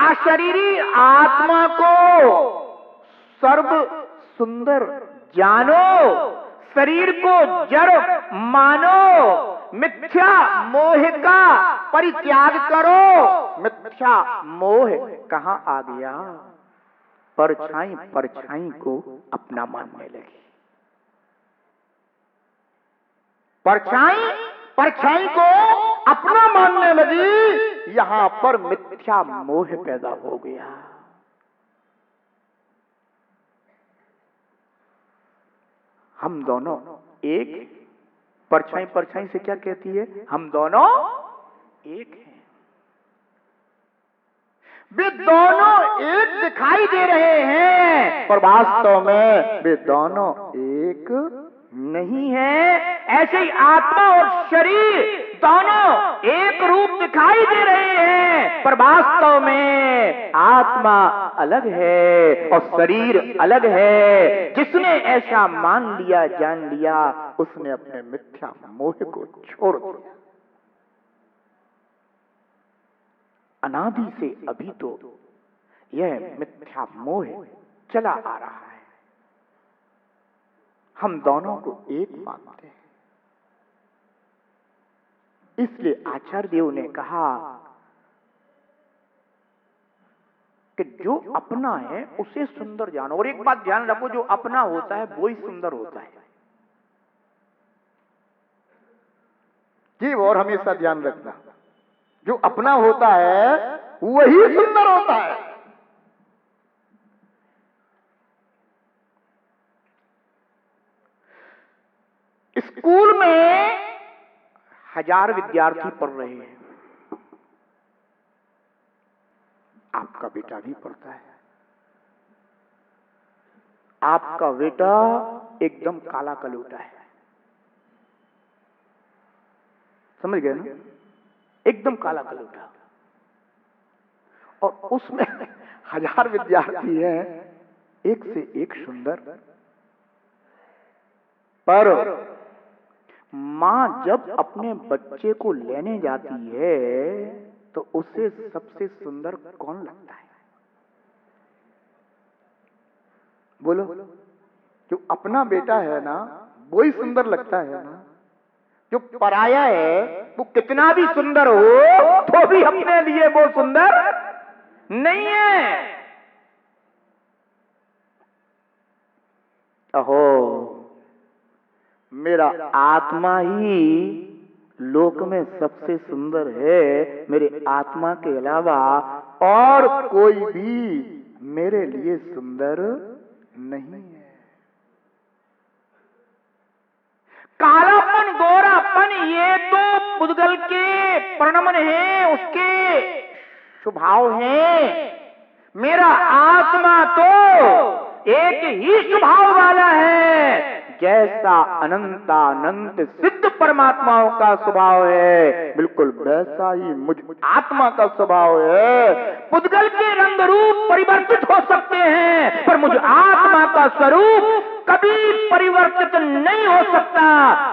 अशरीरी आत्मा को सर्व सुंदर जानो, शरीर को जड़ मानो, मिथ्या मोह का परित्याग करो। मिथ्या मोह कहाँ आ गया? परछाई परछाई को अपना मानने लगी। परछाई परछाई को अपना मानने लगी, यहां पर मिथ्या मोह पैदा हो गया। हम दोनों एक, परछाई परछाई से क्या कहती है? हम दोनों एक हैं। वे दोनों एक दिखाई दे रहे हैं, पर वास्तव में वे दोनों एक नहीं है। ऐसे ही आत्मा और शरीर दोनों एक रूप दिखाई दे रहे हैं, पर वास्तव में आत्मा अलग है और शरीर अलग है। जिसने ऐसा मान लिया, जान लिया, उसने अपने मिथ्या मोह को छोड़ दिया। अनादि से अभी तो यह मिथ्या मोह चला आ रहा है। हम दोनों को एक मानते हैं। इसलिए आचार्य देव ने कहा कि जो अपना है उसे सुंदर जानो। और एक बात ध्यान रखो, जो अपना होता है वो ही सुंदर होता है। जी, और हमेशा ध्यान रखना, जो अपना होता है वही सुंदर होता है। स्कूल में 1000 विद्यार्थी पढ़ रहे हैं। आपका बेटा भी पढ़ता है। आपका बेटा एकदम काला कलूटा है, समझ गए ना? एकदम काला कलूटा। और उसमें 1000 विद्यार्थी हैं, एक से एक सुंदर। पर मां जब अपने बच्चे को लेने जाती है तो उसे सबसे सुंदर कौन लगता है? बोलो। जो अपना बेटा है ना वो ही सुंदर लगता है ना। जो पराया है वो कितना भी सुंदर हो तो भी अपने लिए वो सुंदर नहीं है। अहो, मेरा आत्मा ही लोक में सबसे सुंदर है। मेरे आत्मा के अलावा और कोई भी मेरे लिए सुंदर नहीं है। कालापन, गोरापन ये तो पुद्गल के प्रणमन है, उसके स्वभाव है। मेरा आत्मा तो एक ही स्वभाव वाला है, जैसा अनंतानंत सिद्ध परमात्माओं का स्वभाव है, बिल्कुल वैसा ही मुझ आत्मा का स्वभाव है। पुद्गल के रंग रूप परिवर्तित हो सकते हैं, पर मुझ आत्मा का स्वरूप कभी परिवर्तित नहीं हो सकता।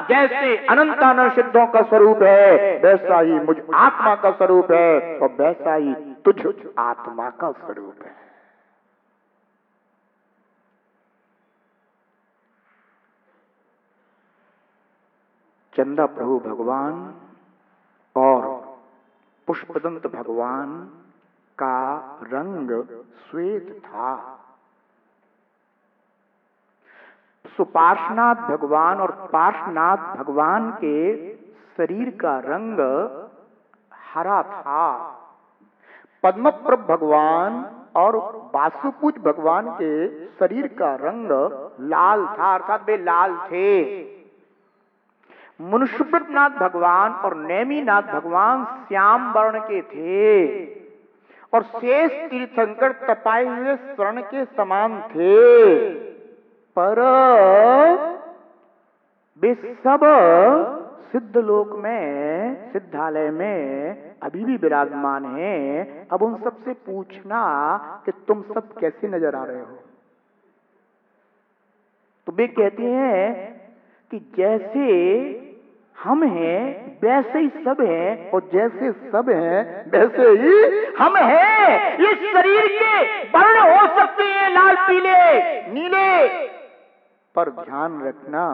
जैसे अनंतानंद सिद्धों का स्वरूप है, वैसा ही मुझ आत्मा का स्वरूप है, और वैसा ही तुझ आत्मा का स्वरूप है। चंदा प्रभु भगवान और पुष्पदंत भगवान का रंग श्वेत था। सुपार्श्वनाथ भगवान और पार्श्वनाथ भगवान के शरीर का रंग हरा था। पद्मप्रभ भगवान और वासुपूज भगवान के शरीर का रंग लाल था, अर्थात वे लाल थे। मुनुष्यनाथ भगवान और नेमिनाथ भगवान श्याम वर्ण के थे, और शेष तीर्थंकर तपाए हुए स्वर्ण के समान थे। पर वे सब सिद्ध लोक में, सिद्धालय में अभी भी विराजमान हैं। अब उन सब से पूछना कि तुम सब कैसे नजर आ रहे हो? तो वे कहते हैं कि जैसे हम हैं वैसे ही सब हैं, और जैसे सब हैं वैसे ही हम हैं। इस शरीर के वर्ण हो सकते हैं लाल, पीले, नीले, पर ध्यान रखना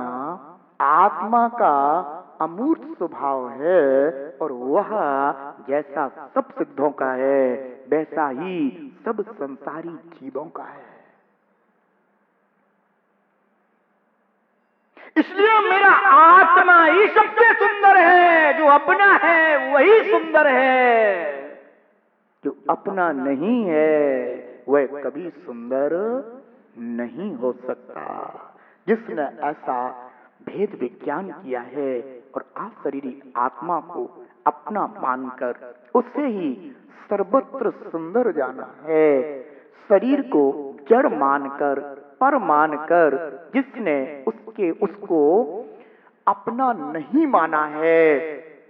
आत्मा का अमूर्त स्वभाव है, और वह जैसा सब सिद्धों का है वैसा ही सब संसारी जीवों का है। इसलिए मेरा आत्मा ही सबसे सुंदर है। जो अपना है वही सुंदर है, जो अपना नहीं है वह कभी सुंदर नहीं हो सकता। जिसने ऐसा भेद विज्ञान किया है और अशरीरी आत्मा को अपना मानकर उसे ही सर्वत्र सुंदर जाना है, शरीर को जड़ मानकर, पर मानकर जिसने उसको अपना नहीं माना है,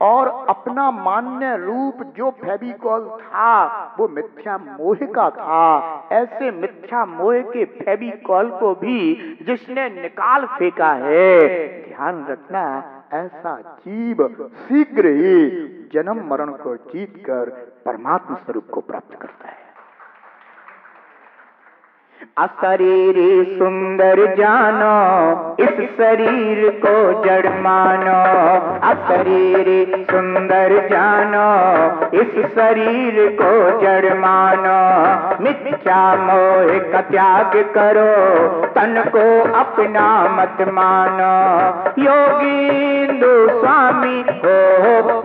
और अपना मान्य रूप जो फेविकॉल था वो मिथ्या मोह का था, ऐसे मिथ्या मोह के फेविकॉल को भी जिसने निकाल फेंका है, ध्यान रखना ऐसा जीव शीघ्र ही जन्म मरण को जीतकर परमात्मा स्वरूप को प्राप्त करता है। अशरीरी सुंदर जानो, इस शरीर को जड़ मानो। अशरीरी सुंदर जानो, इस शरीर को जड़ मानो। मिथ्या मोह का त्याग करो, तन को अपना मत मानो। योगींद्र स्वामी हो,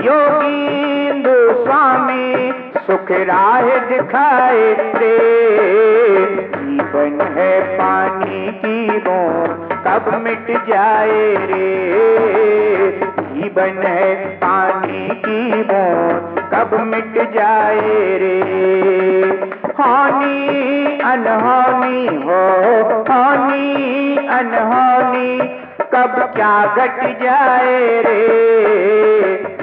योगींद्र स्वामी सुख राह दिखाए रे। जीवन है पानी की बूंद कब मिट जाए रे। जीवन है पानी की बूंद कब मिट जाए रे। हानि अनहोनी हो, हानि अनहोनी कब क्या घट जाए रे।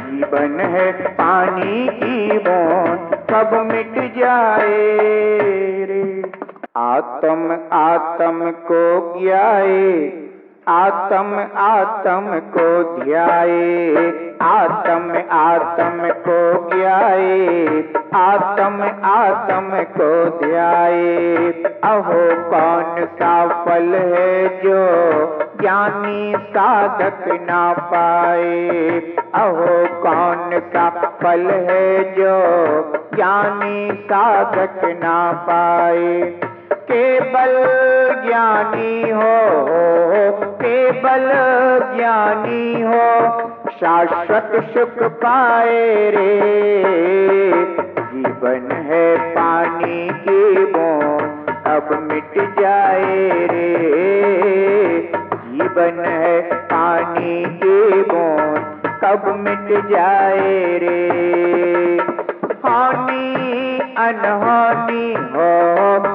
जीवन है पानी की बूंद कब मिट जाए रे। आत्म आत्म को ज्ञाए, आत्म आत्म को ध्याए। आत्म आत्म को ज्ञाए, आत्म आत्म को ध्याए। अहो कौन सा फल है जो ज्ञानी साधक ना पाए। अहो कौन सा फल है जो ज्ञानी साधक ना पाए। केवल ज्ञानी हो, केवल ज्ञानी हो, शाश्वत सुख पाए रे। जीवन है पानी की बूंद अब मिट जाए रे। जीवन है पानी की बूंद कब मिट जाए रे। हानि अनहोनी हो,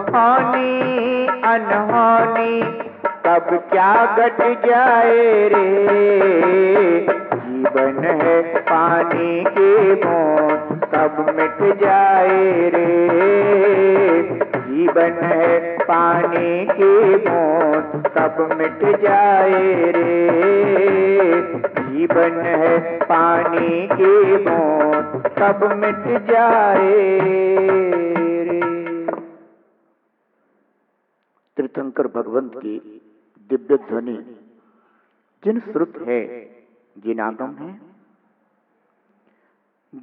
हानि अनहोनी कब क्या घट जाए रे। जीवन है पानी की बूंद कब मिट जाए रे। जीवन है पानी की बूंद कब मिट जाए रे। जीवन है पानी की बूंद कब मिट जाए रे। तीर्थंकर भगवंत की दिव्य ध्वनि जिन श्रुत है, जिनागम है,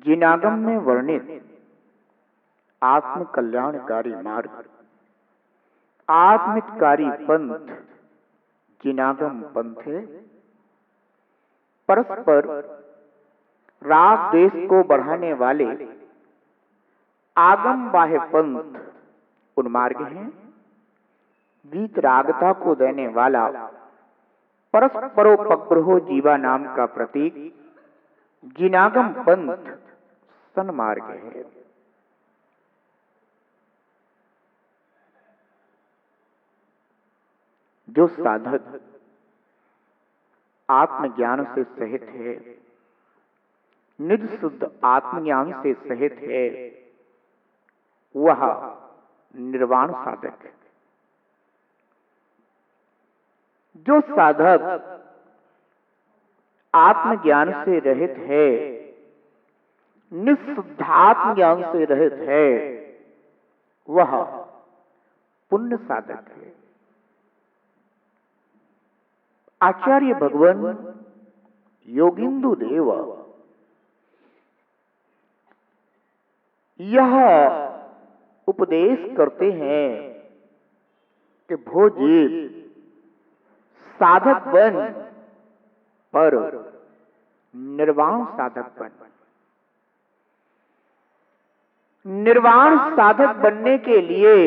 जिनागम में वर्णित आत्म कल्याणकारी मार्ग, आत्मितकारी पंथ जिनागम पंथ है। परस्पर राग देश को बढ़ाने वाले आगम बाह्य पंथ उन्मार्ग हैं। वीतरागता को देने वाला परस्परोपग्रहो जीवा नाम का प्रतीक जिनागम पंथ सन्मार्ग है। जो साधक आत्मज्ञान से सहित है, निज शुद्ध आत्मज्ञान से सहित है, वह निर्वाण साधक है। जो साधक आत्मज्ञान से रहित है, निस्सुद्धात्म ज्ञान से रहित है, वह पुण्य साधक है। आचार्य भगवान योगिंदु देव यह उपदेश करते हैं कि भो जीव साधक बन, पर निर्वाण साधक बन। निर्वाण साधक बनने के लिए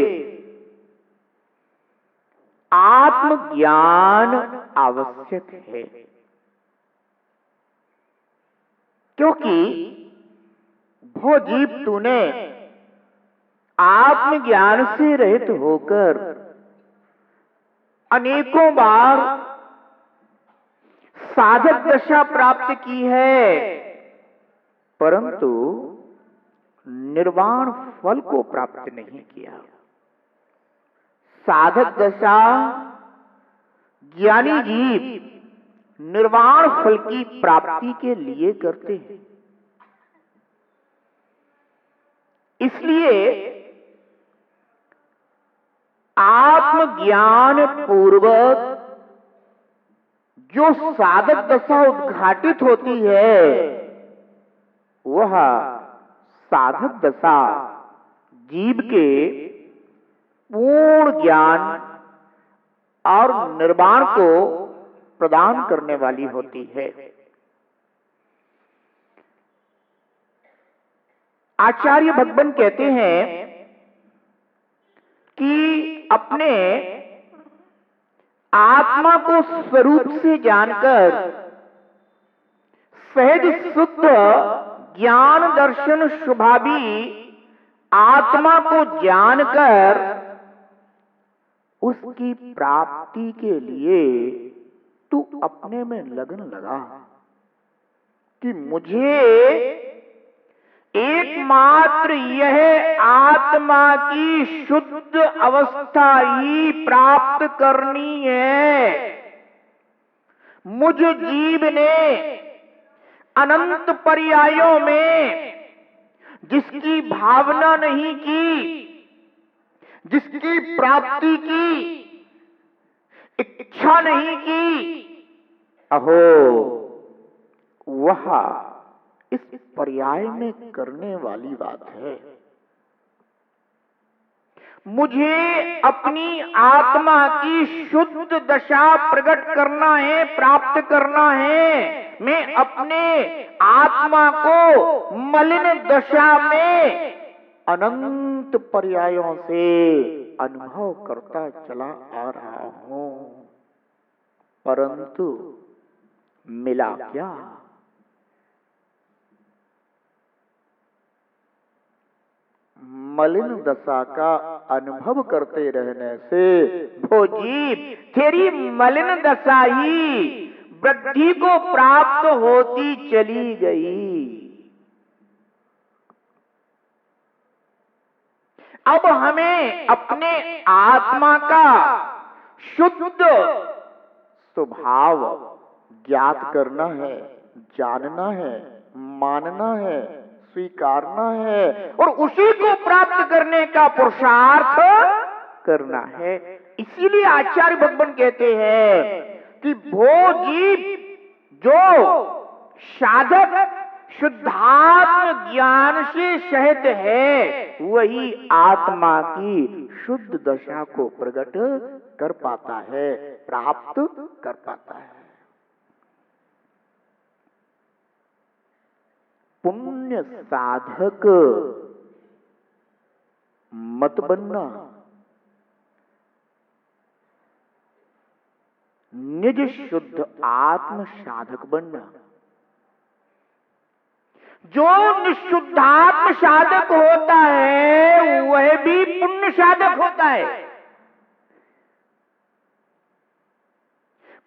आत्मज्ञान आवश्यक है, क्योंकि भो जीव तूने आत्मज्ञान से रहित होकर अनेकों बार साधक दशा प्राप्त की है, परंतु निर्वाण फल को प्राप्त नहीं किया। साधक दशा ज्ञानी जीव निर्वाण फल की प्राप्ति के लिए करते हैं। इसलिए आत्मज्ञान पूर्वक जो साधक दशा उद्घाटित होती है, वह साधक दशा जीव के पूर्ण ज्ञान और निर्वाण को प्रदान करने वाली होती है। आचार्य भगवान कहते हैं कि अपने आत्मा को स्वरूप से जानकर सहज शुद्ध ज्ञान दर्शन शुभावी आत्मा को जानकर उसकी प्राप्ति के लिए तू अपने में लगन लगा कि मुझे एकमात्र यह आत्मा की शुद्ध अवस्था ही प्राप्त करनी है। मुझ जीव ने अनंत पर्यायों में जिसकी भावना नहीं की, जिसकी प्राप्ति की इच्छा नहीं की, अहो वह इस पर्याय में करने वाली बात है। मुझे अपनी आत्मा की शुद्ध दशा प्रकट करना है, प्राप्त करना है। मैं अपने आत्मा को मलिन दशा में अनंत पर्यायों से अनुभव करता चला आ रहा हूं, परंतु मिला क्या? मलिन दशा का अनुभव करते रहने से भो जीव तेरी मलिन दशा ही वृद्धि को प्राप्त होती चली गई। अब हमें अपने आत्मा का शुद्ध स्वभाव ज्ञात करना है, जानना है, मानना है, स्वीकारना है और उसी को प्राप्त करने का पुरुषार्थ करना है। इसीलिए आचार्य भगवान कहते हैं कि भो जीव जो साधक शुद्धात्म ज्ञान से सहित है, वही आत्मा की शुद्ध दशा को प्रकट कर पाता है, प्राप्त कर पाता है। पुण्य साधक मत बनना, निज शुद्ध आत्म साधक बनना। जो निशुद्धात्म साधक होता है वह भी पुण्य साधक होता है,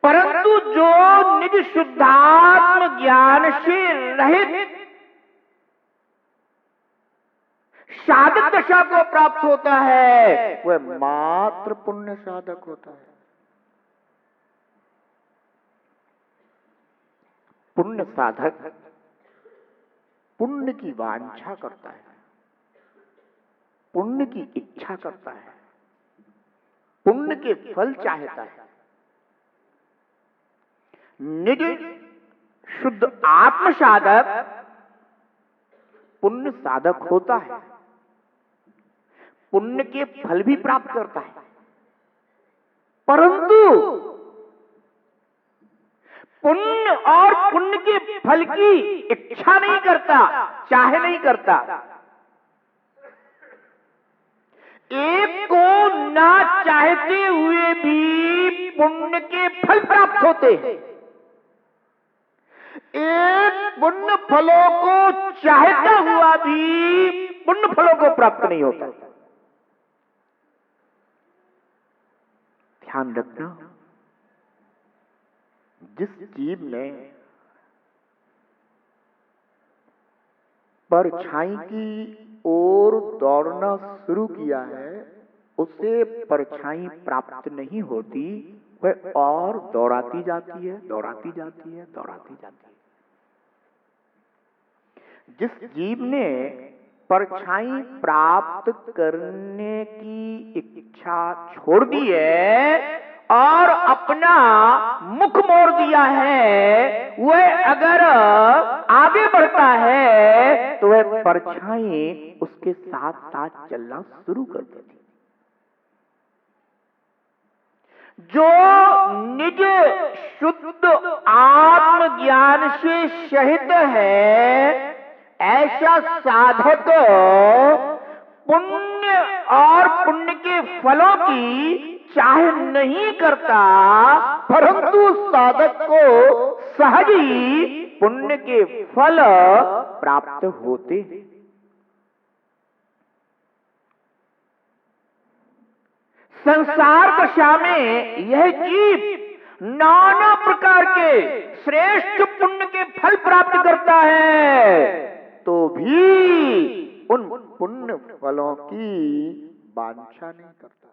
परंतु जो निज शुद्धात्म ज्ञान से रहित साधक दशा को प्राप्त होता है, वह मात्र पुण्य साधक होता है। पुण्य साधक पुण्य की वांछा करता है, पुण्य की इच्छा करता है, पुण्य के फल चाहता है। निज शुद्ध आत्म साधक पुण्य साधक होता है, पुण्य के फल भी प्राप्त करता है, परंतु पुण्य और पुण्य के फल की इच्छा नहीं करता, चाहे नहीं करता। एक को ना चाहते हुए भी पुण्य के फल प्राप्त होते हैं, एक पुण्य फलों को चाहता हुआ भी पुण्य फलों को प्राप्त नहीं होता। ध्यान रखना, जिस जीव ने परछाई की ओर दौड़ना शुरू किया है, उसे परछाई प्राप्त नहीं होती, वह और दौड़ाती जाती है, दौड़ाती जाती है, दौड़ाती जाती है। जिस जीव ने परछाई प्राप्त करने की इच्छा छोड़ दी है और अपना मुख मोड़ दिया है, वह अगर आगे बढ़ता है तो वह परछाई उसके साथ साथ चलना शुरू कर देती। जो निज शुद्ध आत्मज्ञान से सहित है, ऐसा साधक पुण्य और पुण्य के फलों की चाह नहीं करता, परंतु साधक को सहज ही पुण्य के फल प्राप्त होते। संसार दशा में यह जीव नाना प्रकार के श्रेष्ठ पुण्य के फल प्राप्त करता है, तो भी उन पुण्य फलों की वांछा नहीं करता।